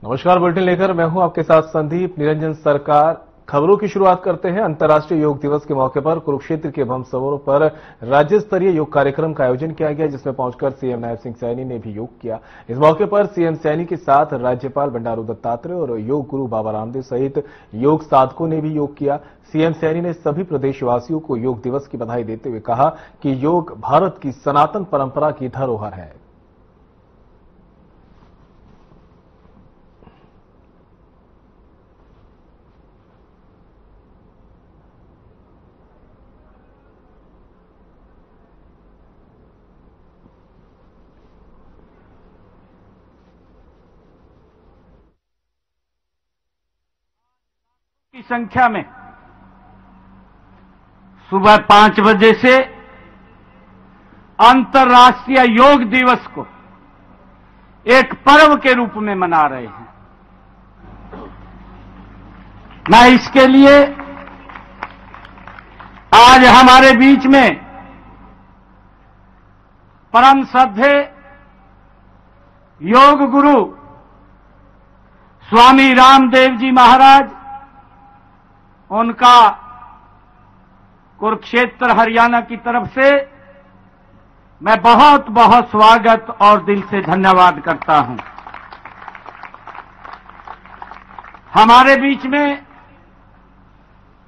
नमस्कार, बुलेटिन लेकर मैं हूं आपके साथ संदीप निरंजन सरकार। खबरों की शुरुआत करते हैं। अंतर्राष्ट्रीय योग दिवस के मौके पर कुरुक्षेत्र के भम सरोवर पर राज्य स्तरीय योग कार्यक्रम का आयोजन किया गया, जिसमें पहुंचकर सीएम नायब सिंह सैनी ने भी योग किया। इस मौके पर सीएम सैनी के साथ राज्यपाल बंडारू दत्तात्रेय और योग गुरु बाबा रामदेव सहित योग साधकों ने भी योग किया। सीएम सैनी ने सभी प्रदेशवासियों को योग दिवस की बधाई देते हुए कहा कि योग भारत की सनातन परंपरा की धरोहर है। की संख्या में सुबह 5 बजे से अंतर्राष्ट्रीय योग दिवस को एक पर्व के रूप में मना रहे हैं। मैं इसके लिए आज हमारे बीच में परम श्रद्धेय योग गुरु स्वामी रामदेव जी महाराज, उनका कुरुक्षेत्र हरियाणा की तरफ से मैं बहुत बहुत स्वागत और दिल से धन्यवाद करता हूं। हमारे बीच में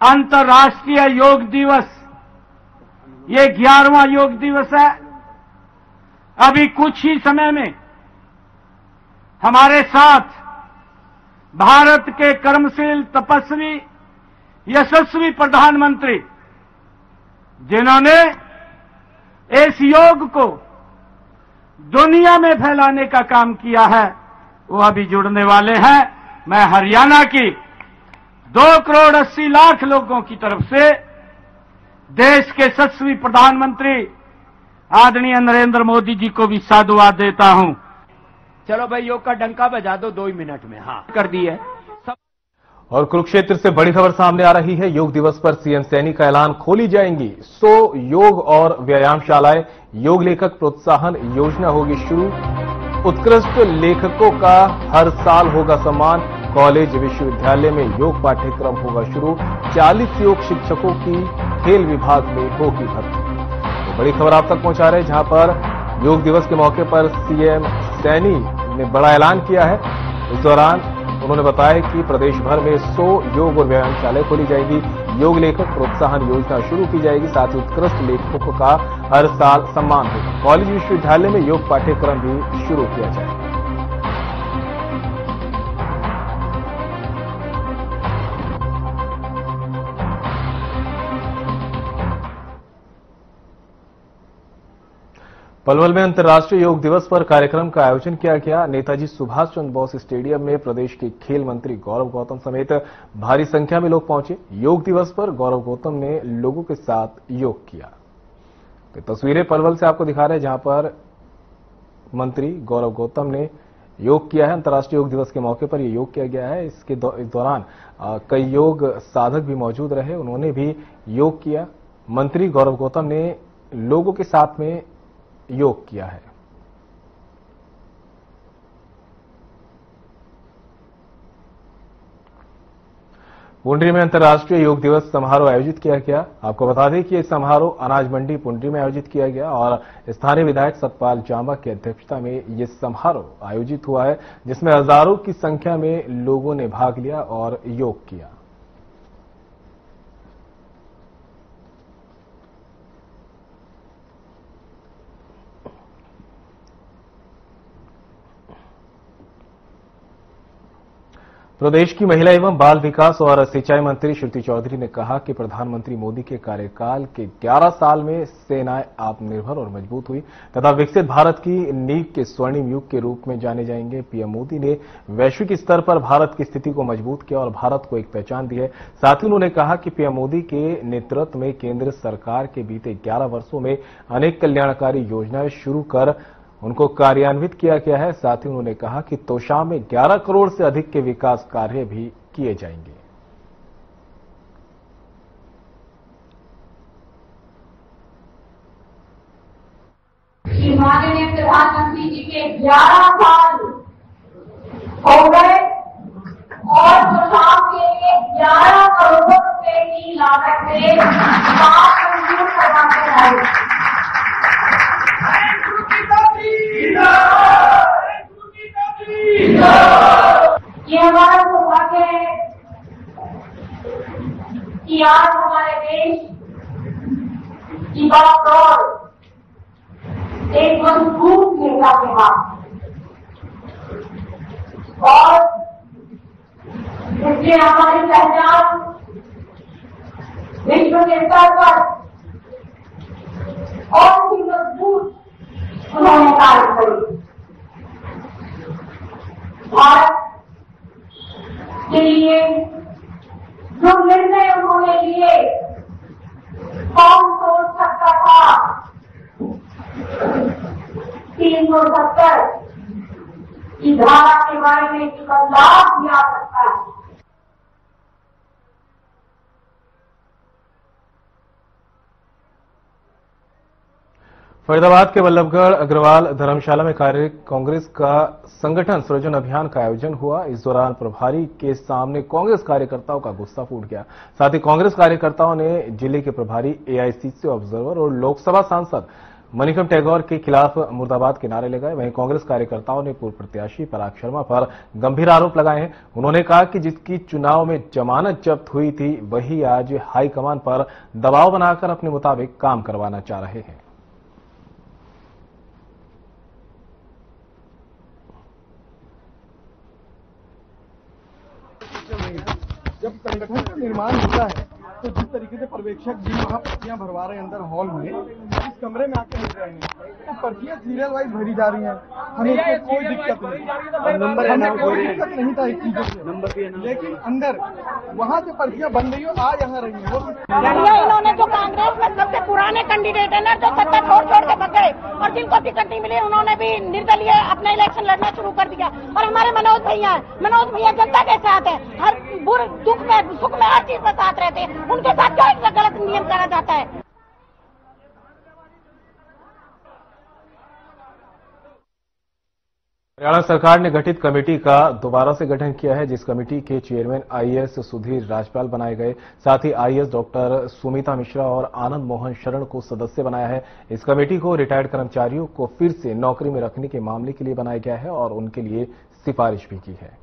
अंतर्राष्ट्रीय योग दिवस, ये 11वां योग दिवस है। अभी कुछ ही समय में हमारे साथ भारत के कर्मशील, तपस्वी, यशस्वी प्रधानमंत्री, जिन्होंने इस योग को दुनिया में फैलाने का काम किया है, वो अभी जुड़ने वाले हैं। मैं हरियाणा की 2,80,00,000 लोगों की तरफ से देश के यशस्वी प्रधानमंत्री आदरणीय नरेंद्र मोदी जी को भी साधुवाद देता हूं। चलो भाई, योग का डंका बजा दो 2 मिनट में। हाँ, कर दी है। और कुरुक्षेत्र से बड़ी खबर सामने आ रही है। योग दिवस पर सीएम सैनी का ऐलान, खोली जाएंगी 100 योग और व्यायामशालाएं। योग लेखक प्रोत्साहन योजना होगी शुरू। उत्कृष्ट लेखकों का हर साल होगा सम्मान। कॉलेज विश्वविद्यालय में योग पाठ्यक्रम होगा शुरू। 40 योग शिक्षकों की खेल विभाग में होगी भर्ती। तो बड़ी खबर आप तक पहुंचा रहे हैं, जहां पर योग दिवस के मौके पर सीएम सैनी ने बड़ा ऐलान किया है। इस दौरान उन्होंने बताया कि प्रदेश भर में 100 योग और व्यायामशालाएं खोली जाएगी। योग लेखक प्रोत्साहन योजना शुरू की जाएगी। साथ ही उत्कृष्ट लेखकों का हर साल सम्मान होगा। कॉलेज विश्वविद्यालय में योग पाठ्यक्रम भी शुरू किया जाएगा। पलवल में अंतर्राष्ट्रीय योग दिवस पर कार्यक्रम का आयोजन किया गया। नेताजी सुभाष चंद्र बोस स्टेडियम में प्रदेश के खेल मंत्री गौरव गौतम समेत भारी संख्या में लोग पहुंचे। योग दिवस पर गौरव गौतम ने लोगों के साथ योग किया। तो तस्वीरें पलवल से आपको दिखा रहे हैं, जहां पर मंत्री गौरव गौतम ने योग किया है। अंतर्राष्ट्रीय योग दिवस के मौके पर यह योग किया गया है। इस दौरान कई योग साधक भी मौजूद रहे, उन्होंने भी योग किया। मंत्री गौरव गौतम ने लोगों के साथ में योग किया है। पुंडरी में अंतर्राष्ट्रीय योग दिवस समारोह आयोजित किया गया। आपको बता दें कि यह समारोह अनाज मंडी पुंडरी में आयोजित किया गया और स्थानीय विधायक सतपाल जामा की अध्यक्षता में यह समारोह आयोजित हुआ है, जिसमें हजारों की संख्या में लोगों ने भाग लिया और योग किया। प्रदेश की महिला एवं बाल विकास और सिंचाई मंत्री श्रुति चौधरी ने कहा कि प्रधानमंत्री मोदी के कार्यकाल के 11 साल में सेनाएं आत्मनिर्भर और मजबूत हुई तथा विकसित भारत की नींव के स्वर्णिम युग के रूप में जाने जाएंगे। पीएम मोदी ने वैश्विक स्तर पर भारत की स्थिति को मजबूत किया और भारत को एक पहचान दी है। साथ ही उन्होंने कहा कि पीएम मोदी के नेतृत्व में केंद्र सरकार के बीते 11 वर्षों में अनेक कल्याणकारी योजनाएं शुरू कर उनको कार्यान्वित किया गया है। साथ ही उन्होंने कहा कि तोशाम में 11 करोड़ से अधिक के विकास कार्य भी किए जाएंगे। माननीय प्रधानमंत्री जी के 11 साल हो गए 11 करोड़ रुपए की लागत से 5 मंजूर करवा के लाई। ये हमारा सौभाग्य है कि आज हमारे देश की बागडोर एक मजबूत नेता के हाथ और इसलिए हमारी पहचान विश्व के स्तर पर और भी मजबूत उन्होंने कार्य करी। भारत के लिए जो निर्णय उन्होंने लिए कौन सोच सकता था 370 की धारा के बारे में बदलाव भी आ सकता है। फरीदाबाद के वल्लभगढ़ अग्रवाल धर्मशाला में कार्य कांग्रेस का संगठन सृजन अभियान का आयोजन हुआ। इस दौरान प्रभारी के सामने कांग्रेस कार्यकर्ताओं का गुस्सा फूट गया। साथ ही कांग्रेस कार्यकर्ताओं ने जिले के प्रभारी एआईसीसी ऑब्जर्वर और लोकसभा सांसद मणिकम टैगोर के खिलाफ मुर्दाबाद के नारे लगाए। वहीं कांग्रेस कार्यकर्ताओं ने पूर्व प्रत्याशी पराग शर्मा पर गंभीर आरोप लगाए हैं। उन्होंने कहा कि जिसकी चुनाव में जमानत जब्त हुई थी वही आज हाईकमान पर दबाव बनाकर अपने मुताबिक काम करवाना चाह रहे हैं। जब संगठन का निर्माण होता है तो जिस तरीके से पर्यवेक्षक जी वहाँ पर्चियां भरवा रहे हैं अंदर हॉल में, इस कमरे में आके लिख रहे हैं तो पर्चियां सीरियल वाइज भरी जा रही हैं। हमें इसमें कोई दिक्कत नहीं, हमें कोई दिक्कत नहीं था इस चीजों से, लेकिन अंदर वहाँ से पर्चियां बन रही हो आ यहाँ रही है। इन्होंने जो कांग्रेस में सबसे पुराने कैंडिडेट है ना, जो सत्ता छोड़ के भग गए और जिनको टिकट नहीं मिली, उन्होंने भी निर्दलीय अपना इलेक्शन लड़ना शुरू कर दिया। और हमारे मनोज भैया जनता के साथ है, हर बुरे दुख में सुख में हर चीज में साथ रहते हैं। उनके साथ क्या इतना गलत नियम करा जाता है? हरियाणा सरकार ने गठित कमेटी का दोबारा से गठन किया है, जिस कमेटी के चेयरमैन आईएएस सुधीर राजपाल बनाए गए। साथ ही आईएएस डॉक्टर सुमिता मिश्रा और आनंद मोहन शरण को सदस्य बनाया है। इस कमेटी को रिटायर्ड कर्मचारियों को फिर से नौकरी में रखने के मामले के लिए बनाया गया है और उनके लिए सिफारिश भी की है।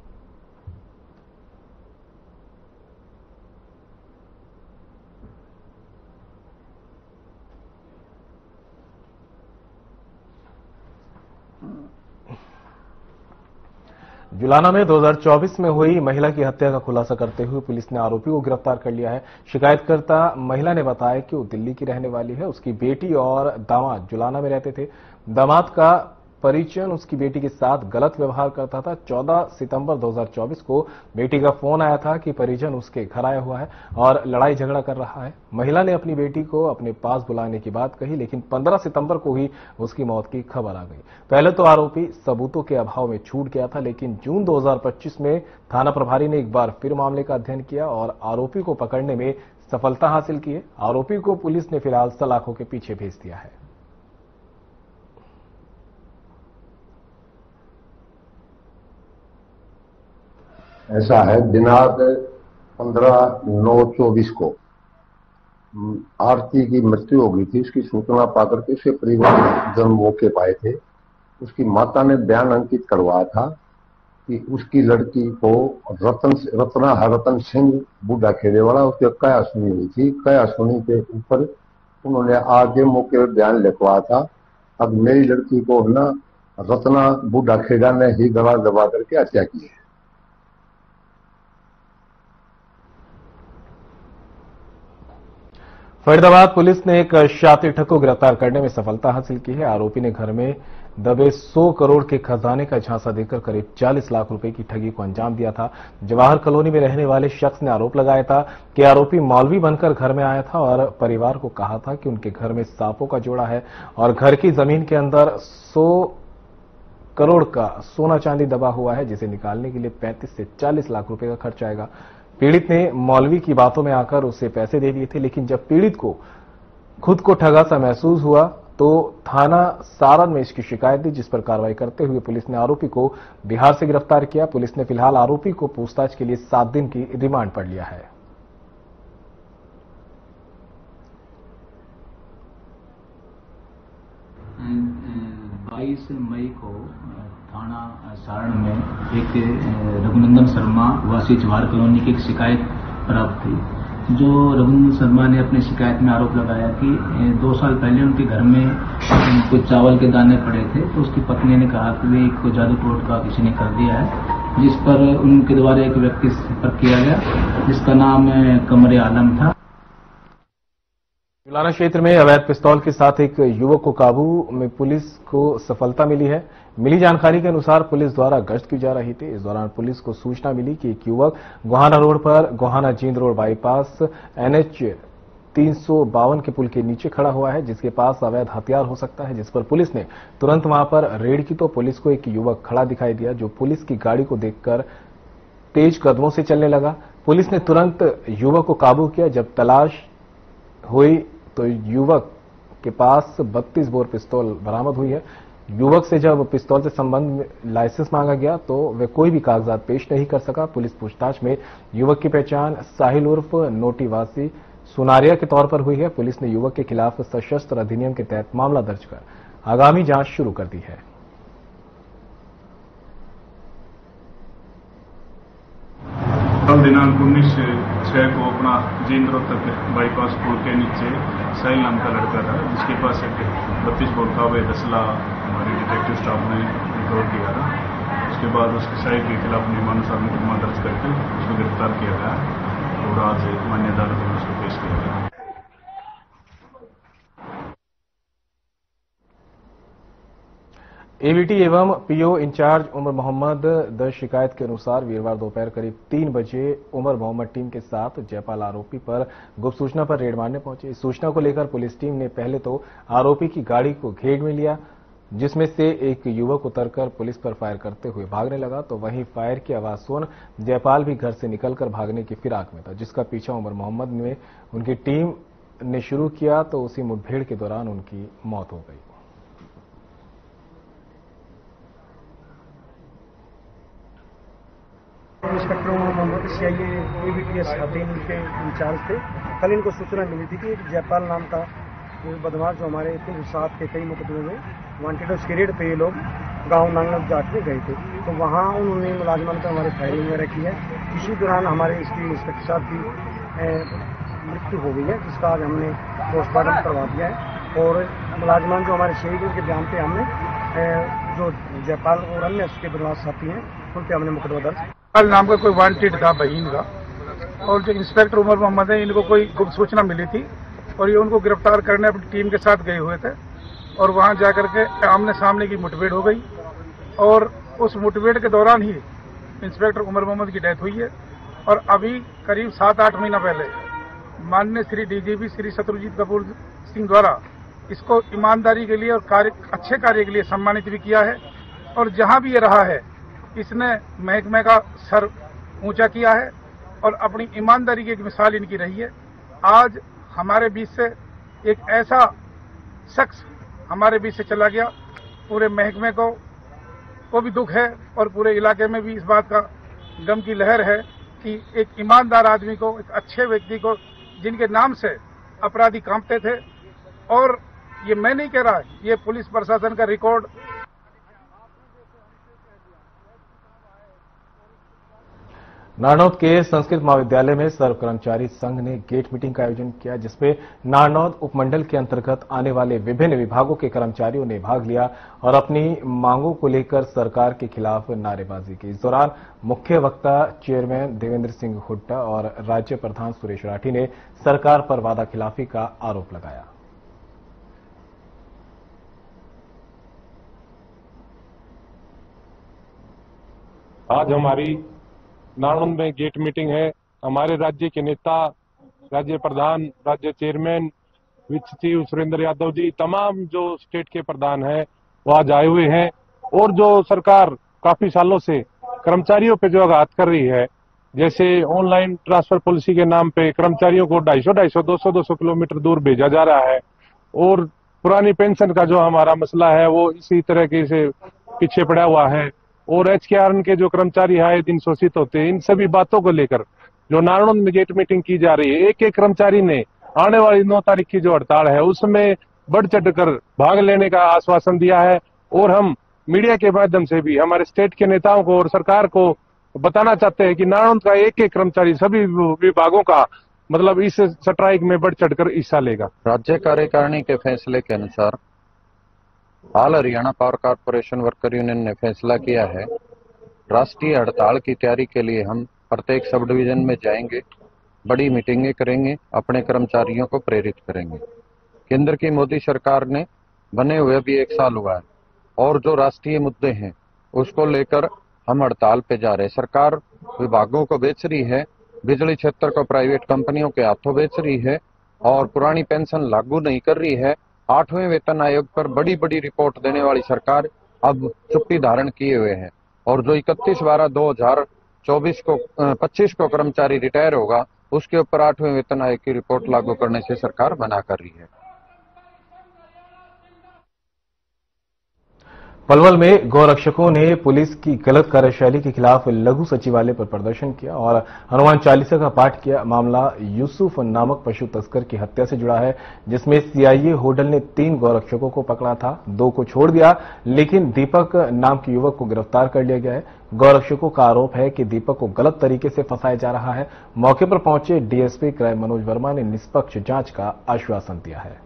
जुलाना में 2024 में हुई महिला की हत्या का खुलासा करते हुए पुलिस ने आरोपी को गिरफ्तार कर लिया है। शिकायतकर्ता महिला ने बताया कि वो दिल्ली की रहने वाली है। उसकी बेटी और दामाद जुलाना में रहते थे। दामाद का परिजन उसकी बेटी के साथ गलत व्यवहार करता था। 14 सितंबर 2024 को बेटी का फोन आया था कि परिजन उसके घर आया हुआ है और लड़ाई झगड़ा कर रहा है। महिला ने अपनी बेटी को अपने पास बुलाने की बात कही, लेकिन 15 सितंबर को ही उसकी मौत की खबर आ गई। पहले तो आरोपी सबूतों के अभाव में छूट गया था, लेकिन जून 2025 में थाना प्रभारी ने एक बार फिर मामले का अध्ययन किया और आरोपी को पकड़ने में सफलता हासिल की है। आरोपी को पुलिस ने फिलहाल सलाखों के पीछे भेज दिया है। ऐसा है, दिनांक 15/9/24 को आरती की मृत्यु हो गई थी। उसकी सूचना पाकर के उसके परिवार जन मौके पाए थे। उसकी माता ने बयान अंकित करवाया था कि उसकी लड़की को रत्ना हरतन सिंह बूढ़ा खेड़े वाला उसके कया सुनी हुई थी। कया सुनी के ऊपर उन्होंने आगे मौके पर बयान लिखवाया था। अब मेरी लड़की को ना रत्ना बूढ़ा खेड़ा ने ही गला दबा करके हत्या की है। फरीदाबाद पुलिस ने एक शातिर ठग को गिरफ्तार करने में सफलता हासिल की है। आरोपी ने घर में दबे 100 करोड़ के खजाने का झांसा देकर करीब 40 लाख रुपए की ठगी को अंजाम दिया था। जवाहर कॉलोनी में रहने वाले शख्स ने आरोप लगाया था कि आरोपी मौलवी बनकर घर में आया था और परिवार को कहा था कि उनके घर में सांपों का जोड़ा है और घर की जमीन के अंदर 100 करोड़ का सोना चांदी दबा हुआ है, जिसे निकालने के लिए 35 से 40 लाख रुपए का खर्च आएगा। पीड़ित ने मौलवी की बातों में आकर उसे पैसे दे दिए थे, लेकिन जब पीड़ित को खुद को ठगा सा महसूस हुआ तो थाना सारण में इसकी शिकायत दी, जिस पर कार्रवाई करते हुए पुलिस ने आरोपी को बिहार से गिरफ्तार किया। पुलिस ने फिलहाल आरोपी को पूछताछ के लिए 7 दिन की रिमांड पर लिया है। 22 मई को थाना सारण में एक रघुनंदन शर्मा वासी जवाहर कॉलोनी की एक शिकायत प्राप्त थी। जो रघुनंदन शर्मा ने अपनी शिकायत में आरोप लगाया कि 2 साल पहले उनके घर में कुछ चावल के दाने पड़े थे, तो उसकी पत्नी ने कहा कि वे को जादू टोटका किसी ने कर दिया है, जिस पर उनके द्वारा एक व्यक्ति संपर्क किया गया जिसका नाम कमरे आलम था। जुलाना क्षेत्र में अवैध पिस्तौल के साथ एक युवक को काबू में पुलिस को सफलता मिली है। मिली जानकारी के अनुसार पुलिस द्वारा गश्त की जा रही थी। इस दौरान पुलिस को सूचना मिली कि एक युवक गोहाना रोड पर Gohana Jind road bypass NH 352 के पुल के नीचे खड़ा हुआ है, जिसके पास अवैध हथियार हो सकता है, जिस पर पुलिस ने तुरंत वहां पर रेड की तो पुलिस को एक युवक खड़ा दिखाई दिया, जो पुलिस की गाड़ी को देखकर तेज कदमों से चलने लगा। पुलिस ने तुरंत युवक को काबू किया। जब तलाश हुई तो युवक के पास 32 बोर पिस्तौल बरामद हुई है। युवक से जब पिस्तौल से संबंध में लाइसेंस मांगा गया तो वह कोई भी कागजात पेश नहीं कर सका। पुलिस पूछताछ में युवक की पहचान साहिल उर्फ नोटीवासी सुनारिया के तौर पर हुई है। पुलिस ने युवक के खिलाफ सशस्त्र अधिनियम के तहत मामला दर्ज कर आगामी जांच शुरू कर दी है। कल दिनांक 19/6 को अपना जींद रोड तक बाईपास पुल के नीचे साहिल नाम का लड़का था, जिसके पास एक 32 बोर का अवैध असला हमारे डिटेक्टिव स्टाफ ने रिकवर किया था। उसके बाद उसके साहिल के खिलाफ नियमानुसार मुकदमा दर्ज करके उसको गिरफ्तार किया गया और आज मान्य अदालत में उसको पेश किया गया। एवीटी एवं पीओ इंचार्ज उमर मोहम्मद दर्ज शिकायत के अनुसार वीरवार दोपहर करीब 3 बजे उमर मोहम्मद टीम के साथ जयपाल आरोपी पर गुप्त सूचना पर रेड मारने पहुंचे। इस सूचना को लेकर पुलिस टीम ने पहले तो आरोपी की गाड़ी को घेर में लिया, जिसमें से एक युवक उतरकर पुलिस पर फायर करते हुए भागने लगा, तो वहीं फायर की आवाज सुन जयपाल भी घर से निकलकर भागने की फिराक में था, जिसका पीछा उमर मोहम्मद ने उनकी टीम ने शुरू किया तो उसी मुठभेड़ के दौरान उनकी मौत हो गई। Inspector Umar Mohammad CIA AVTS Hathin के इंचार्ज थे। कल इनको सूचना मिली थी कि एक जयपाल नाम का बदमाश जो हमारे 307 के कई मुकदमे में वांटेड, उसके रेड पे ये लोग गांव नांगल जाट में गए थे, तो वहां उन्होंने मुलाजमान पर हमारी फायरिंग वगैरह की है। इसी दौरान हमारे इसकी इंस्पेक्टर साहब की मृत्यु हो गई है, जिसका आज हमने पोस्टमार्टम करवा दिया है। और मुलाजमान जो हमारे शहीद के बयान पे हमने जो जयपाल और अन्य उसके बदमाश साथी हैं उन पर हमने मुकदमा दर्ज। कल नाम का कोई वांटेड था बहीन का, और जो इंस्पेक्टर उमर मोहम्मद है, इनको कोई गुप्त सूचना मिली थी और ये उनको गिरफ्तार करने अपनी टीम के साथ गए हुए थे और वहां जाकर के आमने सामने की मुठभेड़ हो गई और उस मुठभेड़ के दौरान ही इंस्पेक्टर उमर मोहम्मद की डेथ हुई है। और अभी करीब 7-8 महीना पहले माननीय श्री DGP श्री शत्रुजीत कपूर सिंह द्वारा इसको ईमानदारी के लिए और अच्छे कार्य के लिए सम्मानित भी किया है। और जहां भी ये रहा है इसने महकमे का सर ऊंचा किया है और अपनी ईमानदारी की एक मिसाल इनकी रही है। आज हमारे बीच से एक ऐसा शख्स हमारे बीच से चला गया, पूरे महकमे को भी दुख है और पूरे इलाके में भी इस बात का गम की लहर है कि एक ईमानदार आदमी को, एक अच्छे व्यक्ति को, जिनके नाम से अपराधी कांपते थे। और ये मैं नहीं कह रहा, ये पुलिस प्रशासन का रिकॉर्ड। नारनौद के संस्कृत महाविद्यालय में सर्व कर्मचारी संघ ने गेट मीटिंग का आयोजन किया, जिसमें नारनौद उपमंडल के अंतर्गत आने वाले विभिन्न विभागों के कर्मचारियों ने भाग लिया और अपनी मांगों को लेकर सरकार के खिलाफ नारेबाजी की। इस दौरान मुख्य वक्ता चेयरमैन देवेंद्र सिंह हुड्डा और राज्य प्रधान सुरेश राठी ने सरकार पर वादा खिलाफी का आरोप लगाया। आज हमारी नारनौद में गेट मीटिंग है। हमारे राज्य के नेता, राज्य प्रधान, राज्य चेयरमैन, वित्त सचिव सुरेंद्र यादव जी, तमाम जो स्टेट के प्रधान हैं वो आज आए हुए हैं। और जो सरकार काफी सालों से कर्मचारियों पे जो आघात कर रही है, जैसे ऑनलाइन ट्रांसफर पॉलिसी के नाम पे कर्मचारियों को 250, 200 किलोमीटर दूर भेजा जा रहा है और पुरानी पेंशन का जो हमारा मसला है वो इसी तरीके से पीछे पड़ा हुआ है, और एचकेआरएन के जो कर्मचारी आए दिन शोषित होते हैं, इन सभी बातों को लेकर जो नारायण में गेट मीटिंग की जा रही है। एक एक कर्मचारी ने आने वाली 9 तारीख की जो हड़ताल है उसमें बढ़ चढ़कर भाग लेने का आश्वासन दिया है, और हम मीडिया के माध्यम से भी हमारे स्टेट के नेताओं को और सरकार को बताना चाहते हैं कि नारायण का एक एक कर्मचारी सभी विभागों का मतलब इस स्ट्राइक में बढ़ चढ़कर हिस्सा लेगा। राज्य कार्यकारिणी के फैसले के अनुसार हाल Haryana power corporation worker union ने फैसला किया है, राष्ट्रीय हड़ताल की तैयारी के लिए हम प्रत्येक सब डिवीजन में जाएंगे, बड़ी मीटिंगें करेंगे, अपने कर्मचारियों को प्रेरित करेंगे। केंद्र की मोदी सरकार ने बने हुए अभी 1 साल हुआ है, और जो राष्ट्रीय मुद्दे हैं उसको लेकर हम हड़ताल पे जा रहे हैं। सरकार विभागों को बेच रही है, बिजली क्षेत्र को प्राइवेट कंपनियों के हाथों बेच रही है, और पुरानी पेंशन लागू नहीं कर रही है। 8वें वेतन आयोग पर बड़ी बड़ी रिपोर्ट देने वाली सरकार अब चुप्पी धारण किए हुए है, और जो 31/12/2024 को 25 को कर्मचारी रिटायर होगा उसके ऊपर 8वें वेतन आयोग की रिपोर्ट लागू करने से सरकार मना कर रही है। पलवल में गौरक्षकों ने पुलिस की गलत कार्यशैली के खिलाफ लघु सचिवालय पर प्रदर्शन किया और हनुमान चालीसा का पाठ किया। मामला यूसुफ नामक पशु तस्कर की हत्या से जुड़ा है, जिसमें सीआईए होडल ने 3 गौरक्षकों को पकड़ा था, 2 को छोड़ दिया, लेकिन दीपक नाम के युवक को गिरफ्तार कर लिया गया है। गौरक्षकों का आरोप है कि दीपक को गलत तरीके से फंसाया जा रहा है। मौके पर पहुंचे डीएसपी क्राइम मनोज वर्मा ने निष्पक्ष जांच का आश्वासन दिया है।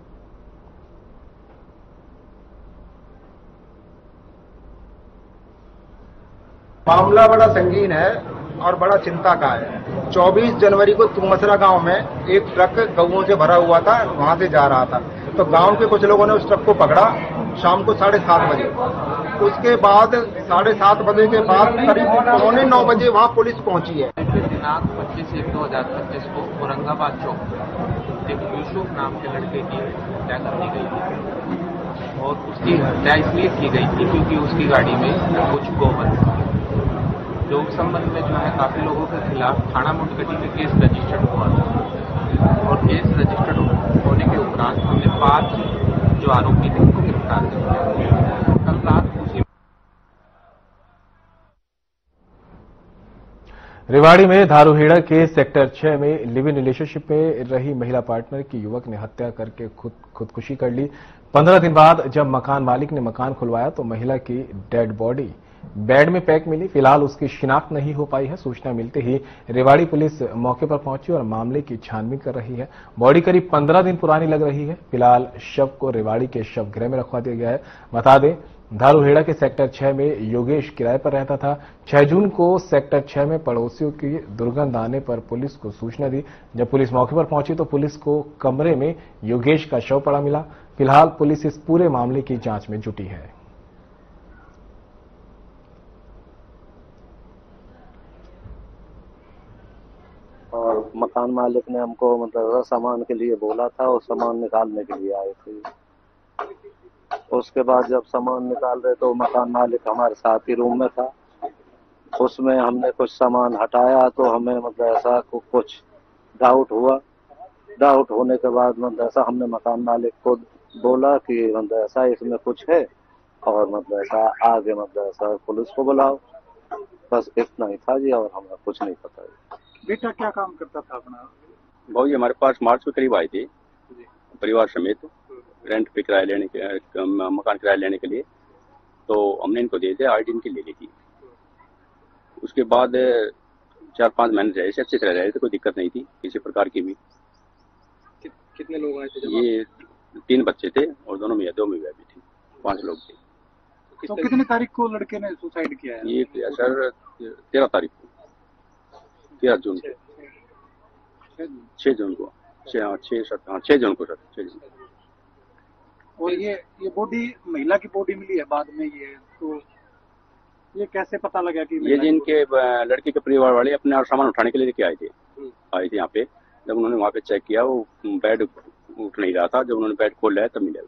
मामला बड़ा संगीन है और बड़ा चिंता का है। 24 जनवरी को तुंगमसरा गांव में एक ट्रक गऊओं से भरा हुआ था, वहां से जा रहा था, तो गांव के कुछ लोगों ने उस ट्रक को पकड़ा शाम को 7:30 बजे। उसके बाद 7:30 बजे के बाद करीब 8:45 बजे वहां पुलिस पहुंची है। दिनांक 25/1/2025 को औरंगाबाद चौक एक यूसुफ नाम के लड़के की हत्या कर दी गई थी, और उसकी हत्या इसलिए की गई थी क्योंकि उसकी गाड़ी में कुछ गोवध था, जो उस संबंध में जो है काफी लोगों के खिलाफ थाना मुंडकटी में केस रजिस्टर्ड हुआ था, और केस रजिस्टर्ड होने के उपरांत हमने 5 जो आरोपी थे उनको गिरफ्तार किया। कल रात उसी रेवाड़ी में धारूहेड़ा के सेक्टर 6 में लिव इन रिलेशनशिप में रही महिला पार्टनर की युवक ने हत्या करके खुदकुशी कर ली। 15 दिन बाद जब मकान मालिक ने मकान खुलवाया तो महिला की डेड बॉडी बेड में पैक मिली। फिलहाल उसकी शिनाख्त नहीं हो पाई है। सूचना मिलते ही रेवाड़ी पुलिस मौके पर पहुंची और मामले की छानबीन कर रही है। बॉडी करीब 15 दिन पुरानी लग रही है। फिलहाल शव को रेवाड़ी के शवगृह में रखवा दिया गया है। बता दें, धारूहेड़ा के सेक्टर 6 में योगेश किराए पर रहता था। 6 जून को सेक्टर 6 में पड़ोसियों की दुर्गंध आने पर पुलिस को सूचना दी। जब पुलिस मौके पर पहुंची तो पुलिस को कमरे में योगेश का शव पड़ा मिला। फिलहाल पुलिस इस पूरे मामले की जांच में जुटी है। और मकान मालिक ने हमको मतलब सामान के लिए बोला था, और सामान निकालने के लिए आए थे। उसके बाद जब सामान निकाल रहे तो मकान मालिक हमारे साथ ही रूम में था। उसमें हमने कुछ सामान हटाया तो हमें मतलब ऐसा कुछ डाउट हुआ। डाउट होने के बाद मतलब ऐसा हमने मकान मालिक को बोला कि मतलब ऐसा इसमें कुछ है, और मतलब ऐसा आगे मतलब ऐसा पुलिस को बुलाओ। बस इतना ही था जी, और हमें कुछ नहीं पता है। बेटा क्या काम करता था अपना? भाऊ ये हमारे पास मार्च के करीब आए थे परिवार समेत रेंट पे किराया लेने के, मकान किराया लेने के लिए। तो हमने इनको दे दिया, आईडी इनकी ले ली थी। उसके बाद 4-5 महीने रहे, अच्छे से रह रहे थे, कोई दिक्कत नहीं थी किसी प्रकार की भी। कितने लोग आए थे? ये 3 बच्चे थे और 2 मियाँ भी थी, 5 लोग थे। तो कितने तारीख को लड़के ने सुसाइड किया है? ये सर 13 तारीख को, 13 जून को, 6 जून को, 6 जून को सर, 6 जून। और ये बॉडी महिला की बॉडी मिली है बाद में, ये तो ये कैसे पता लगा कि ये जिनके लड़के के परिवार वाले अपने और सामान उठाने के लिए लेके आए थे यहाँ पे। जब उन्होंने वहाँ पे चेक किया वो बेड उठ नहीं रहा था। जब उन्होंने बेड खोल लिया तब मिला।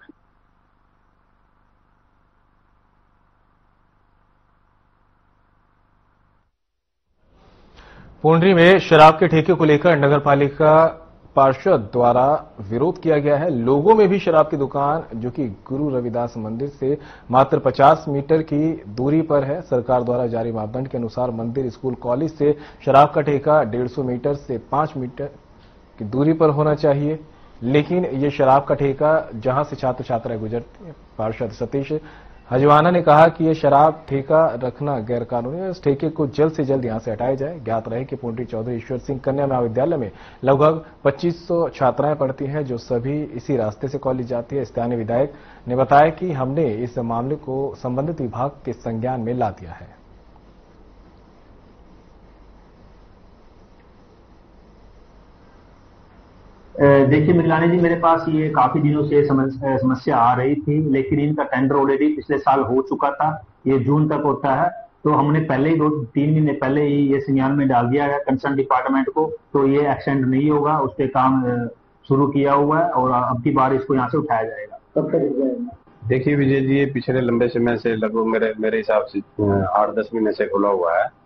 पुंडरी में शराब के ठेके को लेकर नगरपालिका पार्षद द्वारा विरोध किया गया है। लोगों में भी शराब की दुकान, जो कि गुरु रविदास मंदिर से मात्र 50 मीटर की दूरी पर है। सरकार द्वारा जारी मापदंड के अनुसार मंदिर, स्कूल, कॉलेज से शराब का ठेका 150 मीटर से 5 मीटर की दूरी पर होना चाहिए, लेकिन ये शराब का ठेका जहां से छात्र छात्राएं गुजरती हैं। पार्षद सतीश हजवाना ने कहा कि यह शराब ठेका रखना गैर कानूनी है। इस ठेके को जल्द से जल्द यहां से हटाया जाए। ज्ञात रहे कि पुंडरी चौधरी ईश्वर सिंह कन्या महाविद्यालय में लगभग 2500 छात्राएं पढ़ती हैं, जो सभी इसी रास्ते से कॉलेज जाती है। स्थानीय विधायक ने बताया कि हमने इस मामले को संबंधित विभाग के संज्ञान में ला दिया है। देखिए मिगलानी जी, मेरे पास ये काफी दिनों से समस्या आ रही थी, लेकिन इनका टेंडर ऑलरेडी पिछले साल हो चुका था। ये जून तक होता है, तो हमने पहले ही 2-3 महीने पहले ही ये संज्ञान में डाल दिया है कंसर्न डिपार्टमेंट को, तो ये एक्सटेंड नहीं होगा। उस पर काम शुरू किया हुआ है और अब की बार इसको यहाँ से उठाया जाएगा। कब तक? देखिए विजय जी, ये पिछले लंबे समय से लगभग मेरे हिसाब से 8-10 महीने से खुला हुआ है,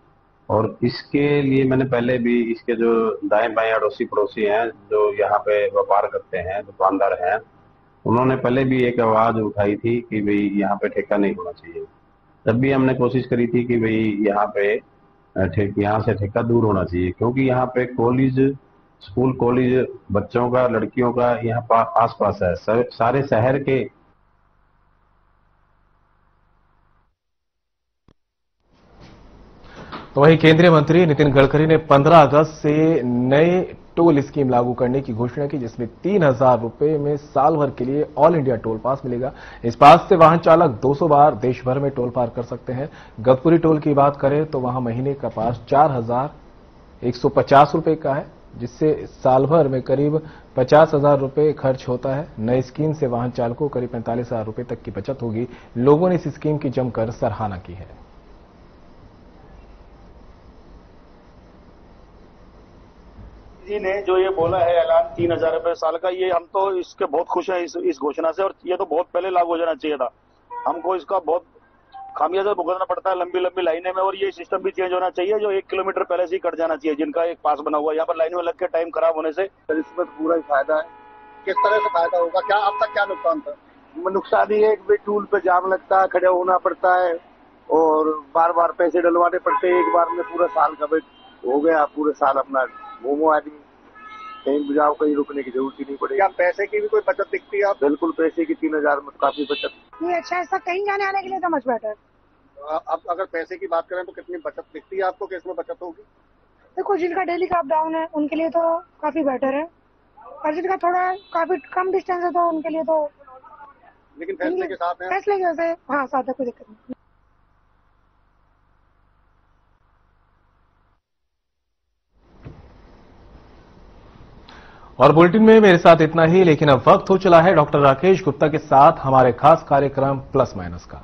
और इसके लिए मैंने पहले भी इसके जो दाएं बाएं अड़ोसी पड़ोसी हैं, जो यहाँ पे व्यापार करते हैं, दुकानदार हैं, उन्होंने पहले भी एक आवाज उठाई थी कि भाई यहाँ पे ठेका नहीं होना चाहिए। तब भी हमने कोशिश करी थी कि भाई यहाँ पे यहाँ से ठेका दूर होना चाहिए, क्योंकि यहाँ पे कॉलेज, स्कूल, कॉलेज बच्चों का, लड़कियों का यहाँ आस पास है। सारे शहर के तो वहीं केंद्रीय मंत्री नितिन गडकरी ने 15 अगस्त से नए टोल स्कीम लागू करने की घोषणा की, जिसमें 3000 रुपए में साल भर के लिए ऑल इंडिया टोल पास मिलेगा। इस पास से वाहन चालक 200 बार देश भर में टोल पार कर सकते हैं। गतपुरी टोल की बात करें तो वहां महीने का पास 4150 रुपए का है, जिससे साल भर में करीब 50,000 रुपए खर्च होता है। नई स्कीम से वाहन चालकों को करीब 45,000 रुपए तक की बचत होगी। लोगों ने इस स्कीम की जमकर सराहना की है। जी ने जो ये बोला है ऐलान 3000 रुपए साल का, ये हम तो इसके बहुत खुश हैं इस घोषणा से, और ये तो बहुत पहले लागू हो जाना चाहिए था। हमको इसका बहुत खामियाजा भुगतना पड़ता है लंबी लंबी लाइनें में, और ये सिस्टम भी चेंज होना चाहिए जो 1 किलोमीटर पहले से ही कट जाना चाहिए, जिनका एक पास बना हुआ है। यहाँ पर लाइन में लग के टाइम खराब होने से इसमें पूरा ही फायदा है। किस तरह से फायदा होगा, क्या अब तक क्या नुकसान था? नुकसान ये है कि टूल पे जाम लगता है, खड़े होना पड़ता है, और बार बार पैसे डलवाने पड़ते हैं। एक बार में पूरा साल का हो गया, पूरे साल अपना घूमो आदमी, कहीं भी जाओ, कहीं रुकने की जरूरत ही नहीं पड़ेगी। क्या पैसे की भी कोई बचत दिखती है? आप बिल्कुल, पैसे की 3000 में काफी बचत। ये अच्छा, ऐसा कहीं जाने आने के लिए तो मच बेटर। अब अगर पैसे की बात करें तो कितनी बचत दिखती है आपको, किस में बचत होगी? देखो, जिनका डेली का अप डाउन है उनके लिए तो काफी बेटर है, और जिनका थोड़ा काफी कम डिस्टेंस है तो उनके लिए तो, लेकिन फैसले के साथ है, फैसले की वजह से हाँ साथ है, कोई दिक्कत नहीं। और बुलेटिन में मेरे साथ इतना ही, लेकिन अब वक्त हो चला है डॉक्टर राकेश गुप्ता के साथ हमारे खास कार्यक्रम प्लस माइनस का।